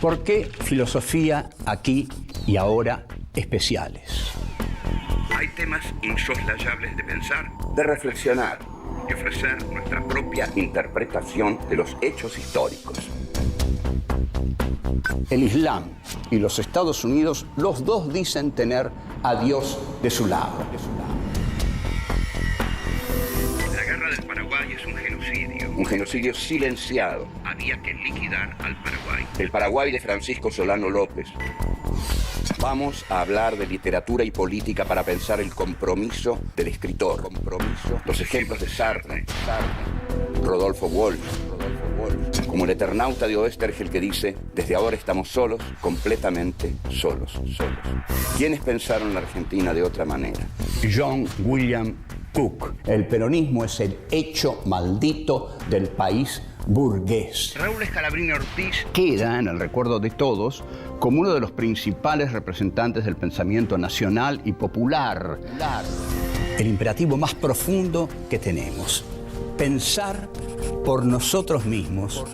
¿Por qué filosofía aquí y ahora especiales? Hay temas insoslayables de pensar, de reflexionar y ofrecer nuestra propia interpretación de los hechos históricos. El Islam y los Estados Unidos, los dos dicen tener a Dios de su lado. La guerra del Paraguay es un genocidio. Un genocidio silenciado. Había que liquidar al Paraguay. El Paraguay de Francisco Solano López. Vamos a hablar de literatura y política para pensar el compromiso del escritor. Los ejemplos de Sartre, Rodolfo Walsh, como el Eternauta de Oesterheld que dice: desde ahora estamos solos, completamente solos. ¿Quiénes pensaron la Argentina de otra manera? John William Cook. El peronismo es el hecho maldito del país burgués. Raúl Scalabrini Ortiz Queda en el recuerdo de todos como uno de los principales representantes del pensamiento nacional y popular. El imperativo más profundo que tenemos: pensar por nosotros mismos.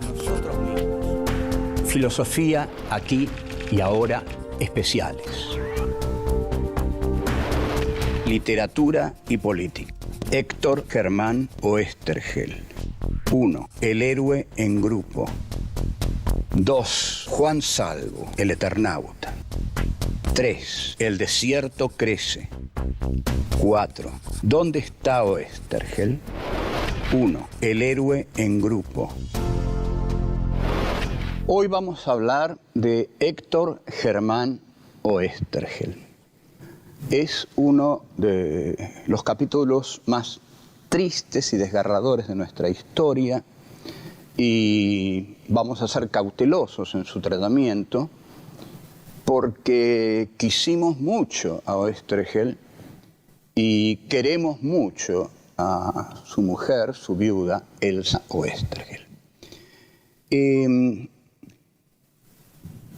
Filosofía aquí y ahora especiales. Literatura y política. Héctor Germán Oesterheld. 1. El héroe en grupo. 2. Juan Salvo, el Eternauta. 3. El desierto crece. 4. ¿Dónde está Oesterheld? 1. El héroe en grupo. Hoy vamos a hablar de Héctor Germán Oesterheld. Es uno de los capítulos más tristes y desgarradores de nuestra historia y vamos a ser cautelosos en su tratamiento porque quisimos mucho a Oesterheld y queremos mucho a su mujer, su viuda, Elsa Oesterheld.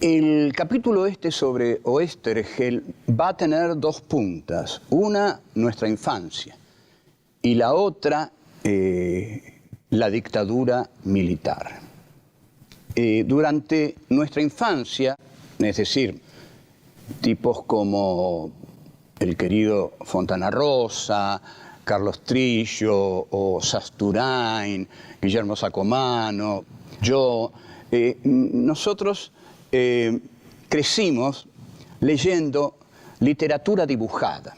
El capítulo sobre Oesterheld va a tener dos puntas. Una, nuestra infancia, y la otra, la dictadura militar. Durante nuestra infancia, es decir, tipos como el querido Fontana Rosa, Carlos Trillo o Sasturain, Guillermo Sacomano, yo, nosotros crecimos leyendo literatura dibujada.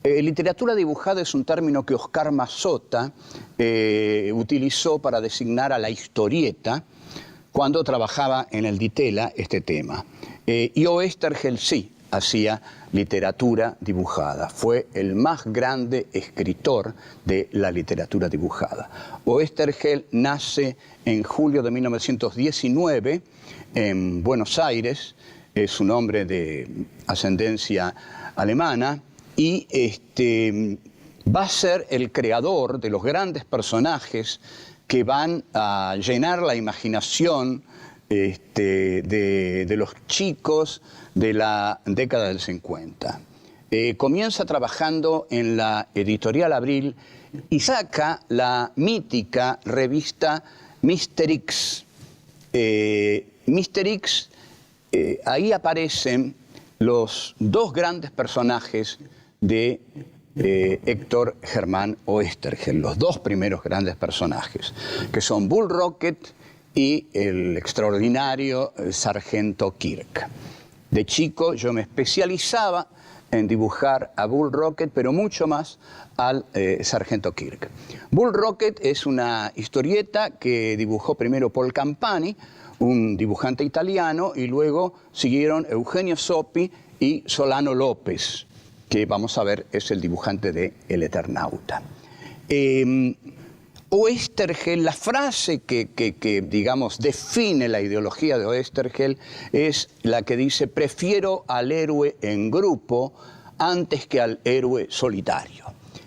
Literatura dibujada es un término que Oscar Mazota utilizó para designar a la historieta cuando trabajaba en el Ditela este tema. Y Oesterheld sí hacía literatura dibujada. Fue el más grande escritor de la literatura dibujada. Oesterheld nace en julio de 1919 en Buenos Aires. Es un hombre de ascendencia alemana y va a ser el creador de los grandes personajes que van a llenar la imaginación de los chicos de la década del 50. Comienza trabajando en la Editorial Abril y saca la mítica revista Mr. X. Mr. X, ahí aparecen los dos grandes personajes de Héctor Germán Oesterheld, los dos primeros grandes personajes, que son Bull Rocket y el extraordinario Sargento Kirk. De chico yo me especializaba en dibujar a Bull Rocket, pero mucho más al Sargento Kirk. Bull Rocket es una historieta que dibujó primero Paul Campani, un dibujante italiano, y luego siguieron Eugenio Zoppi y Solano López, que vamos a ver es el dibujante de El Eternauta. Oesterheld, la frase que digamos, define la ideología de Oesterheld es la que dice: prefiero al héroe en grupo antes que al héroe solitario.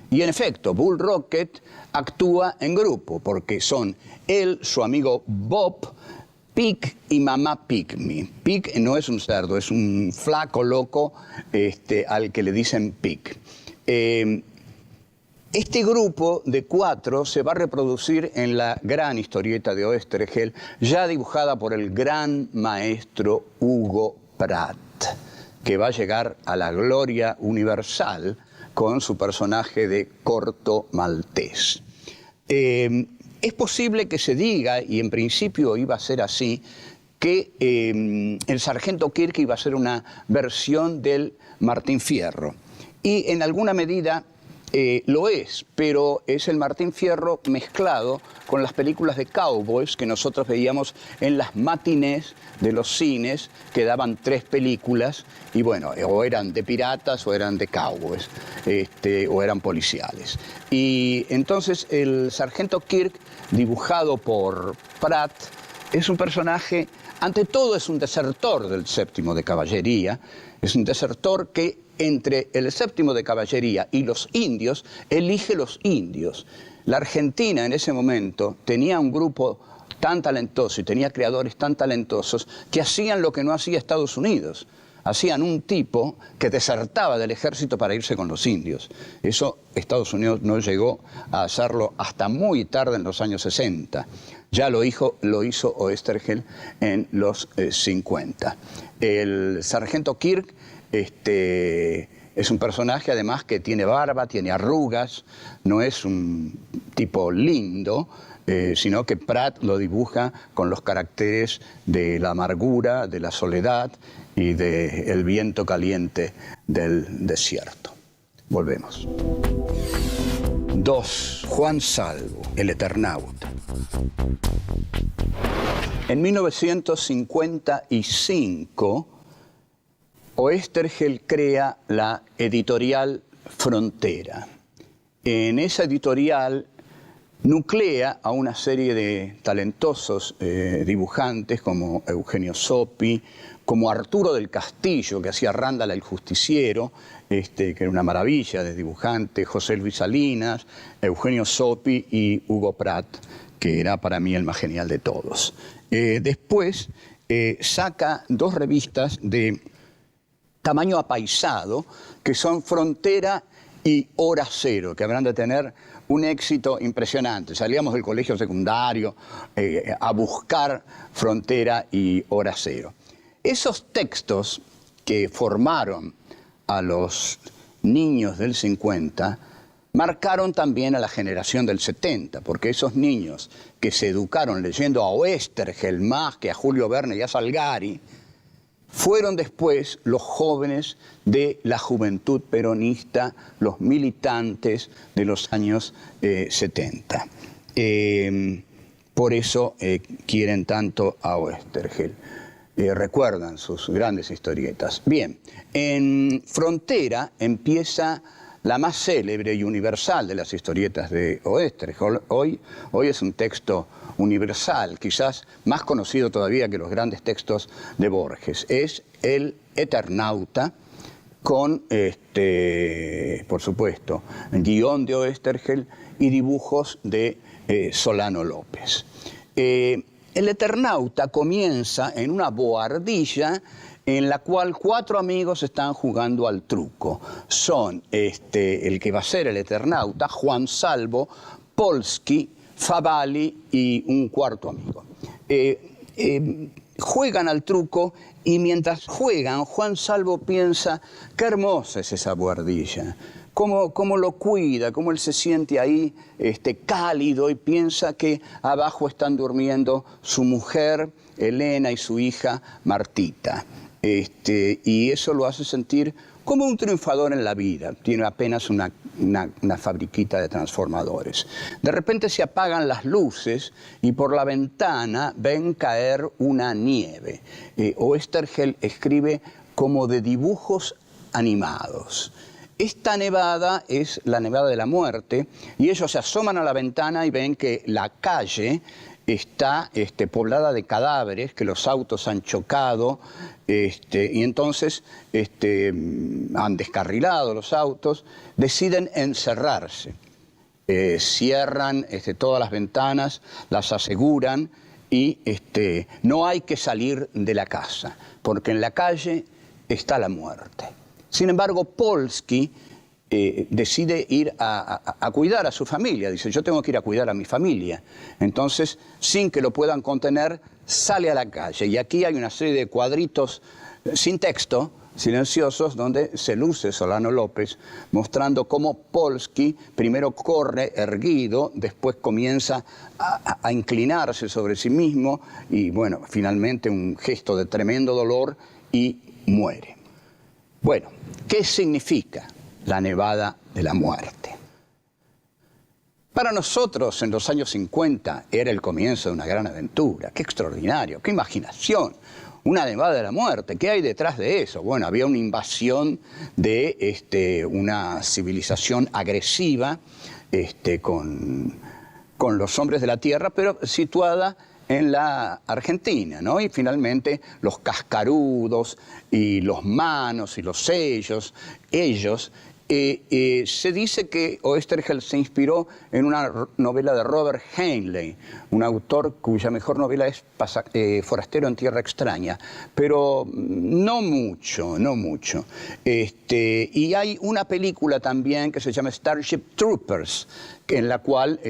Y en efecto, Bull Rocket actúa en grupo, porque son él, su amigo Bob, Pig y mamá Pygmy. Pig no es un cerdo, es un flaco loco al que le dicen Pig. Este grupo de 4 se va a reproducir en la gran historieta de Oesterheld, ya dibujada por el gran maestro Hugo Pratt, que va a llegar a la gloria universal con su personaje de Corto Maltés. Es posible que se diga, y en principio iba a ser así, que el sargento Kirk iba a ser una versión del Martín Fierro. Y en alguna medida lo es, pero es el Martín Fierro mezclado con las películas de cowboys que nosotros veíamos en las matinés de los cines, que daban 3 películas, y bueno, o eran de piratas o eran de cowboys, o eran policiales. Y entonces el sargento Kirk, dibujado por Pratt, es un personaje, ante todo es un desertor del 7º de Caballería, es un desertor que entre el 7º de Caballería y los indios, elige los indios. La Argentina en ese momento tenía un grupo tan talentoso y tenía creadores tan talentosos que hacían lo que no hacía Estados Unidos. Hacían un tipo que desertaba del ejército para irse con los indios. Eso Estados Unidos no llegó a hacerlo hasta muy tarde en los años 60. Ya lo hizo Oesterheld en los 50. El sargento Kirk es un personaje además que tiene barba, tiene arrugas, no es un tipo lindo, sino que Pratt lo dibuja con los caracteres de la amargura, de la soledad y del viento caliente del desierto. Volvemos. 2. Juan Salvo, el Eternauta. En 1955, Oesterheld crea la editorial Frontera. En esa editorial nuclea a una serie de talentosos dibujantes como Eugenio Zopi, como Arturo del Castillo, que hacía Randall el Justiciero, que era una maravilla de dibujante, José Luis Salinas, Eugenio Zopi y Hugo Pratt, que era para mí el más genial de todos. Después saca 2 revistas de tamaño apaisado, que son Frontera y Hora Cero, que habrán de tener un éxito impresionante. Salíamos del colegio secundario a buscar Frontera y Hora Cero. Esos textos que formaron a los niños del 50 marcaron también a la generación del 70, porque esos niños que se educaron leyendo a Oesterheld más que a Julio Verne y a Salgari, fueron después los jóvenes de la juventud peronista, los militantes de los años 70. Por eso quieren tanto a Oesterheld. Recuerdan sus grandes historietas. Bien, en Frontera empieza la más célebre y universal de las historietas de Oesterheld. Hoy es un texto universal, quizás más conocido todavía que los grandes textos de Borges. Es el Eternauta con, por supuesto, guión de Oesterheld y dibujos de Solano López. El Eternauta comienza en una bohardilla en la cual 4 amigos están jugando al truco. Son el que va a ser el Eternauta, Juan Salvo, Polsky, Favalli y un 4º amigo. Juegan al truco y mientras juegan, Juan Salvo piensa, qué hermosa es esa bohardilla, cómo lo cuida, cómo él se siente ahí cálido y piensa que abajo están durmiendo su mujer, Elena, y su hija, Martita. Y eso lo hace sentir como un triunfador en la vida. Tiene apenas una fabriquita de transformadores. De repente se apagan las luces y por la ventana ven caer una nieve. Oesterheld escribe como de dibujos animados. Esta nevada es la nevada de la muerte y ellos se asoman a la ventana y ven que la calle está poblada de cadáveres, que los autos han chocado, y entonces han descarrilado los autos, deciden encerrarse. Cierran todas las ventanas, las aseguran y no hay que salir de la casa, porque en la calle está la muerte. Sin embargo, Polsky decide ir a cuidar a su familia. Dice, yo tengo que ir a cuidar a mi familia. Entonces, sin que lo puedan contener, sale a la calle. Y aquí hay una serie de cuadritos sin texto, silenciosos, donde se luce Solano López mostrando cómo Polsky primero corre erguido, después comienza a inclinarse sobre sí mismo y, bueno, finalmente un gesto de tremendo dolor y muere. Bueno, ¿qué significa la nevada de la muerte? Para nosotros, en los años 50, era el comienzo de una gran aventura. ¡Qué extraordinario! ¡Qué imaginación! Una nevada de la muerte. ¿Qué hay detrás de eso? Bueno, había una invasión de una civilización agresiva con los hombres de la tierra, pero situada en la Argentina, ¿no? Y finalmente los cascarudos y los manos y los sellos, ellos... se dice que Oesterheld se inspiró en una novela de Robert Heinlein, un autor cuya mejor novela es Forastero en Tierra Extraña, pero no mucho. Y hay una película también que se llama Starship Troopers, en la cual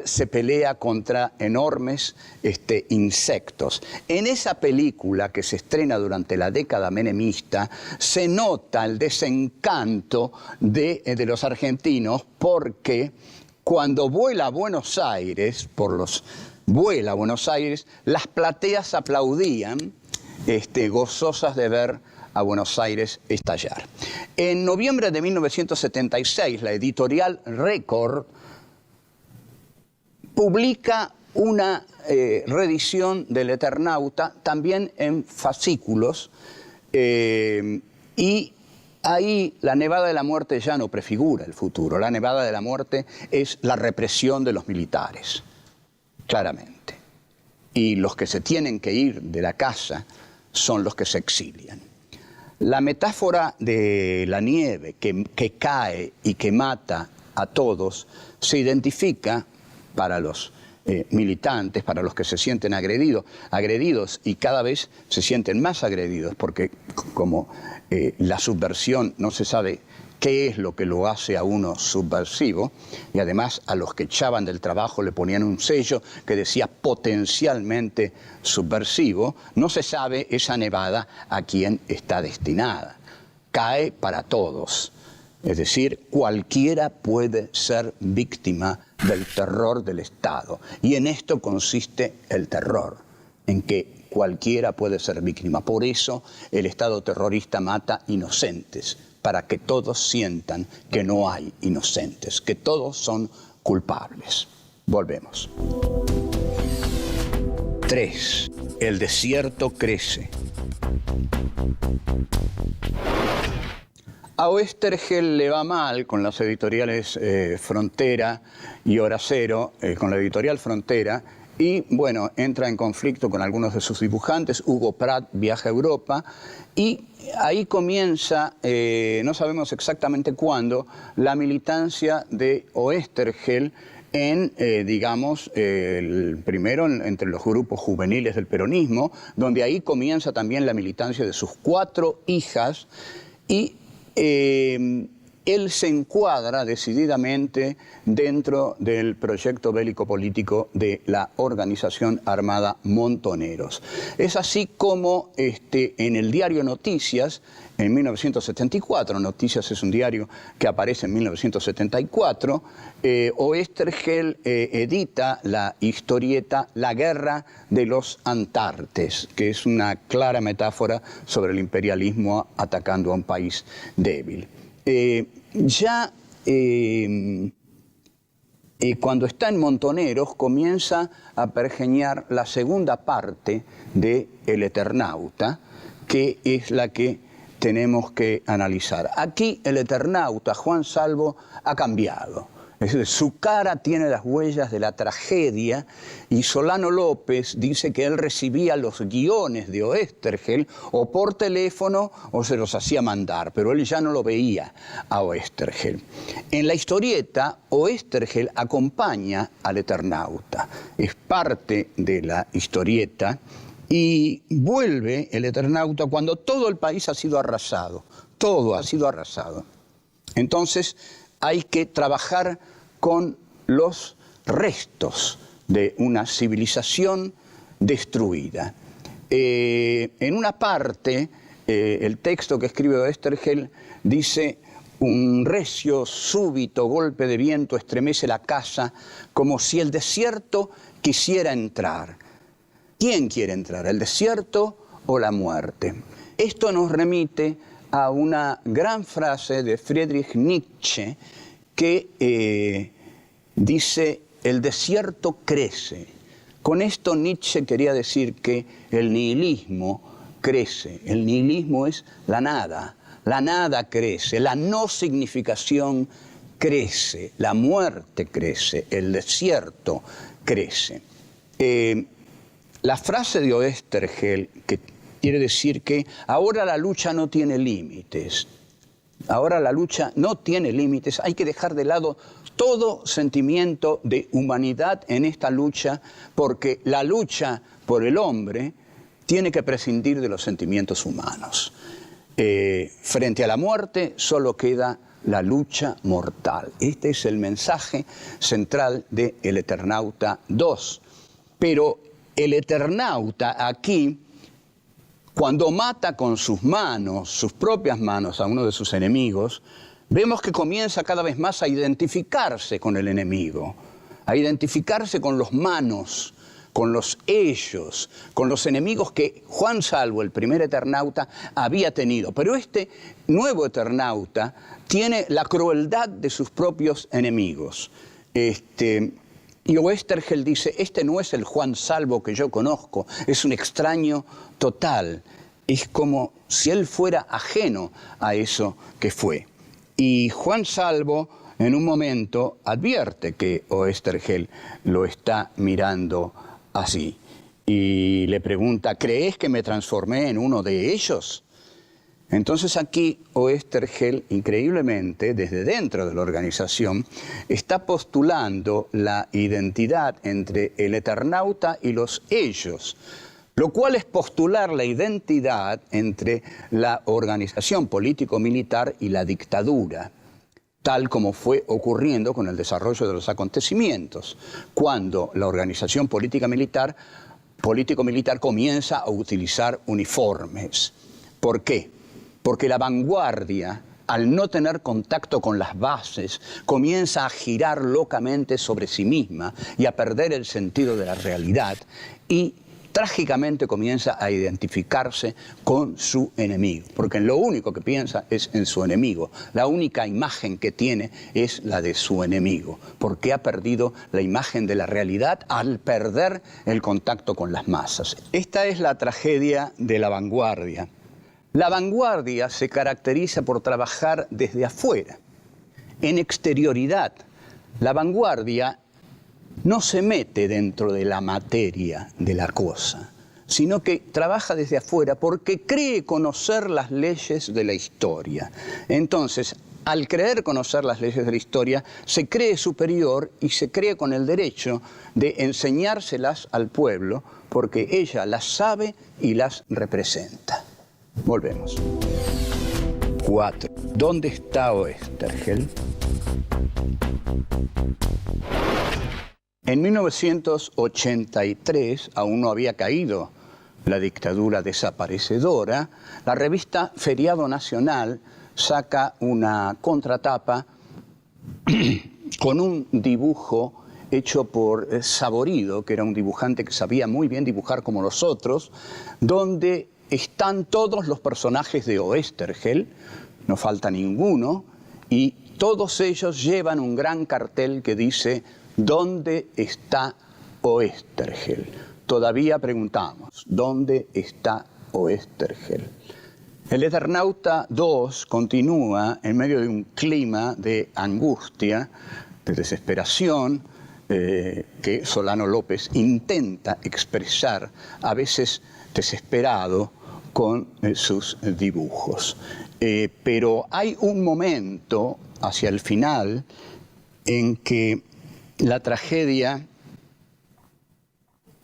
se pelea contra enormes insectos. En esa película, que se estrena durante la década menemista, se nota el desencanto de los argentinos, porque cuando vuela a Buenos Aires, las plateas aplaudían, gozosas de ver a Buenos Aires estallar. En noviembre de 1976, la editorial Record publica una reedición del Eternauta, también en fascículos, y ahí la nevada de la muerte ya no prefigura el futuro. La nevada de la muerte es la represión de los militares, claramente. Y los que se tienen que ir de la casa son los que se exilian. La metáfora de la nieve que cae y que mata a todos se identifica para los militantes, para los que se sienten agredidos y cada vez se sienten más agredidos, porque como la subversión no se sabe qué es lo que lo hace a uno subversivo, y además a los que echaban del trabajo le ponían un sello que decía potencialmente subversivo, no se sabe esa nevada a quién está destinada. Cae para todos. Es decir, cualquiera puede ser víctima del terror del Estado. Y en esto consiste el terror, en que cualquiera puede ser víctima. Por eso el Estado terrorista mata inocentes, para que todos sientan que no hay inocentes, que todos son culpables. Volvemos. 3. El desierto crece. A Oesterheld le va mal con las editoriales Frontera y Hora Cero, con la editorial Frontera, y bueno, entra en conflicto con algunos de sus dibujantes. Hugo Pratt viaja a Europa y ahí comienza, no sabemos exactamente cuándo, la militancia de Oesterheld en, primero entre los grupos juveniles del peronismo, donde ahí comienza también la militancia de sus 4 hijas, y él se encuadra decididamente dentro del proyecto bélico-político de la organización armada Montoneros. Es así como en el diario Noticias, en 1974, Noticias es un diario que aparece en 1974, Oesterheld edita la historieta La Guerra de los Antartes, que es una clara metáfora sobre el imperialismo atacando a un país débil. Cuando está en Montoneros comienza a pergeñar la segunda parte de El Eternauta, que es la que tenemos que analizar. Aquí el Eternauta, Juan Salvo, ha cambiado. Es decir, su cara tiene las huellas de la tragedia, y Solano López dice que él recibía los guiones de Oesterheld o por teléfono o se los hacía mandar, pero él ya no lo veía a Oesterheld. En la historieta, Oesterheld acompaña al Eternauta, es parte de la historieta, y vuelve el Eternauta cuando todo el país ha sido arrasado. todo ha sido arrasado. Entonces hay que trabajar con los restos de una civilización destruida. En una parte, el texto que escribe Oesterheld dice: un recio, súbito golpe de viento estremece la casa como si el desierto quisiera entrar. ¿Quién quiere entrar, el desierto o la muerte? Esto nos remite a una gran frase de Friedrich Nietzsche que dice: el desierto crece. Con esto Nietzsche quería decir que el nihilismo crece. El nihilismo es la nada crece, la no significación crece, la muerte crece, el desierto crece. La frase de Oesterheld, que quiere decir que ahora la lucha no tiene límites, ahora la lucha no tiene límites, hay que dejar de lado todo sentimiento de humanidad en esta lucha, porque la lucha por el hombre tiene que prescindir de los sentimientos humanos. Frente a la muerte solo queda la lucha mortal. Este es el mensaje central de El Eternauta 2. Pero el Eternauta aquí, cuando mata con sus manos, sus propias manos, a uno de sus enemigos, vemos que comienza cada vez más a identificarse con el enemigo, a identificarse con los manos, con los ellos, con los enemigos que Juan Salvo, el primer Eternauta, había tenido. Pero este nuevo Eternauta tiene la crueldad de sus propios enemigos. Y Oesterheld dice: este no es el Juan Salvo que yo conozco, es un extraño total. Es como si él fuera ajeno a eso que fue. Y Juan Salvo en un momento advierte que Oesterheld lo está mirando así. Y le pregunta: ¿crees que me transformé en uno de ellos? Entonces aquí Oesterheld, increíblemente, desde dentro de la organización, está postulando la identidad entre el Eternauta y los ellos, lo cual es postular la identidad entre la organización político-militar y la dictadura, tal como fue ocurriendo con el desarrollo de los acontecimientos, cuando la organización político-militar comienza a utilizar uniformes. ¿Por qué? Porque la vanguardia, al no tener contacto con las bases, comienza a girar locamente sobre sí misma y a perder el sentido de la realidad, y trágicamente comienza a identificarse con su enemigo, porque lo único que piensa es en su enemigo. La única imagen que tiene es la de su enemigo, porque ha perdido la imagen de la realidad al perder el contacto con las masas. Esta es la tragedia de la vanguardia. La vanguardia se caracteriza por trabajar desde afuera, en exterioridad. La vanguardia no se mete dentro de la materia de la cosa, sino que trabaja desde afuera porque cree conocer las leyes de la historia. Entonces, al creer conocer las leyes de la historia, se cree superior y se cree con el derecho de enseñárselas al pueblo, porque ella las sabe y las representa. Volvemos. 4. ¿Dónde está Oesterheld? En 1983, aún no había caído la dictadura desaparecedora, la revista Feriado Nacional saca una contratapa con un dibujo hecho por Saborido, que era un dibujante que sabía muy bien dibujar como los otros, donde están todos los personajes de Oesterheld, no falta ninguno, y todos ellos llevan un gran cartel que dice: ¿dónde está Oesterheld? Todavía preguntamos: ¿dónde está Oesterheld? El Eternauta 2 continúa en medio de un clima de angustia, de desesperación, que Solano López intenta expresar, a veces desesperado, con sus dibujos. Pero hay un momento hacia el final en que la tragedia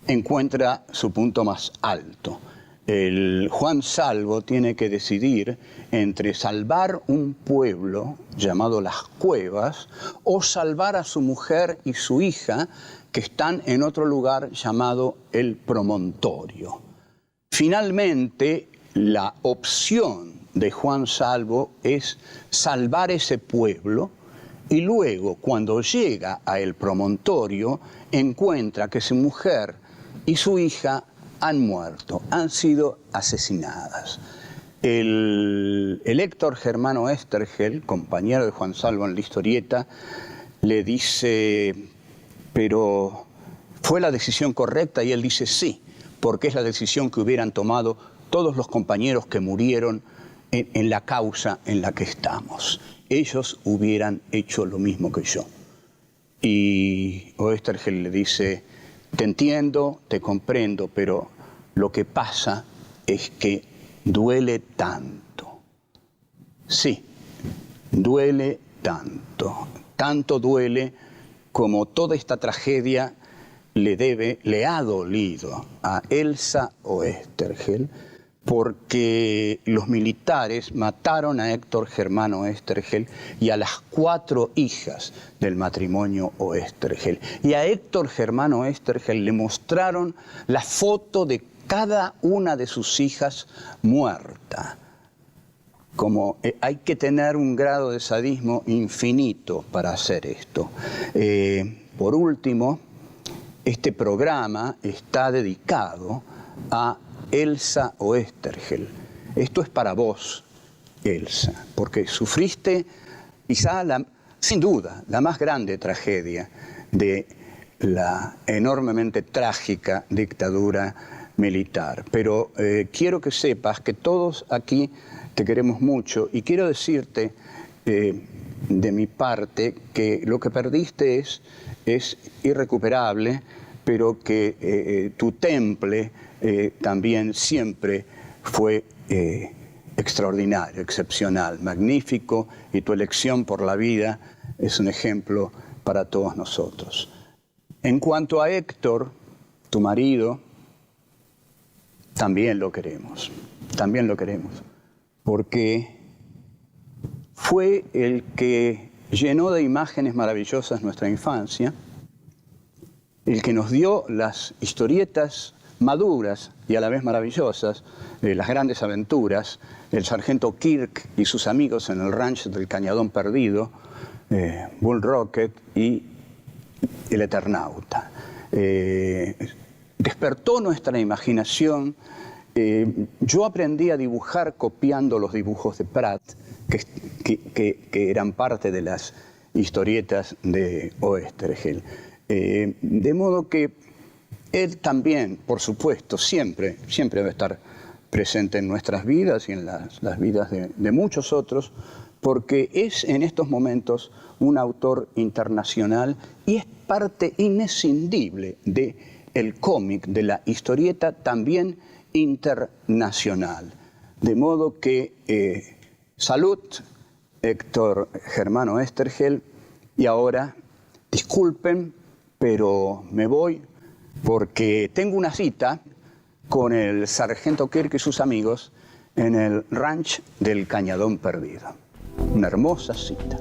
encuentra su punto más alto. el Juan Salvo tiene que decidir entre salvar un pueblo llamado Las Cuevas o salvar a su mujer y su hija que están en otro lugar llamado El Promontorio. Finalmente, la opción de Juan Salvo es salvar ese pueblo y luego, cuando llega a El Promontorio, encuentra que su mujer y su hija han muerto, han sido asesinadas. El Héctor Germano Oesterheld, compañero de Juan Salvo en la historieta, le dice, pero ¿fue la decisión correcta? Y él dice sí, porque es la decisión que hubieran tomado todos los compañeros que murieron en la causa en la que estamos. Ellos hubieran hecho lo mismo que yo. Y Oesterheld le dice, te entiendo, te comprendo, pero lo que pasa es que duele tanto. Sí, duele tanto. Tanto duele como toda esta tragedia le ha dolido a Elsa Oesterheld, porque los militares mataron a Héctor Germano Oesterheld y a las 4 hijas del matrimonio Oesterheld. Y a Héctor Germano Oesterheld le mostraron la foto de cada una de sus hijas muerta. Como hay que tener un grado de sadismo infinito para hacer esto. Por último, este programa está dedicado a Elsa Oesterheld. Esto es para vos, Elsa, porque sufriste quizá, sin duda, la más grande tragedia de la enormemente trágica dictadura militar. Pero quiero que sepas que todos aquí te queremos mucho y quiero decirte de mi parte que lo que perdiste es irrecuperable, pero que tu temple también siempre fue extraordinario, excepcional, magnífico, y tu elección por la vida es un ejemplo para todos nosotros. En cuanto a Héctor, tu marido, también lo queremos, porque fue el que llenó de imágenes maravillosas nuestra infancia, el que nos dio las historietas maduras y a la vez maravillosas, las grandes aventuras, el sargento Kirk y sus amigos en el ranch del Cañadón Perdido, Bull Rocket y el Eternauta. Despertó nuestra imaginación. Yo aprendí a dibujar copiando los dibujos de Pratt, que eran parte de las historietas de Oesterheld. De modo que él también, por supuesto, siempre debe estar presente en nuestras vidas y en las vidas de muchos otros, porque es en estos momentos un autor internacional y es parte inescindible del cómic, de la historieta también internacional. De modo que salud, Héctor Germano Oesterheld, y ahora, disculpen, pero me voy porque tengo una cita con el sargento Kirk y sus amigos en el ranch del Cañadón Perdido. Una hermosa cita.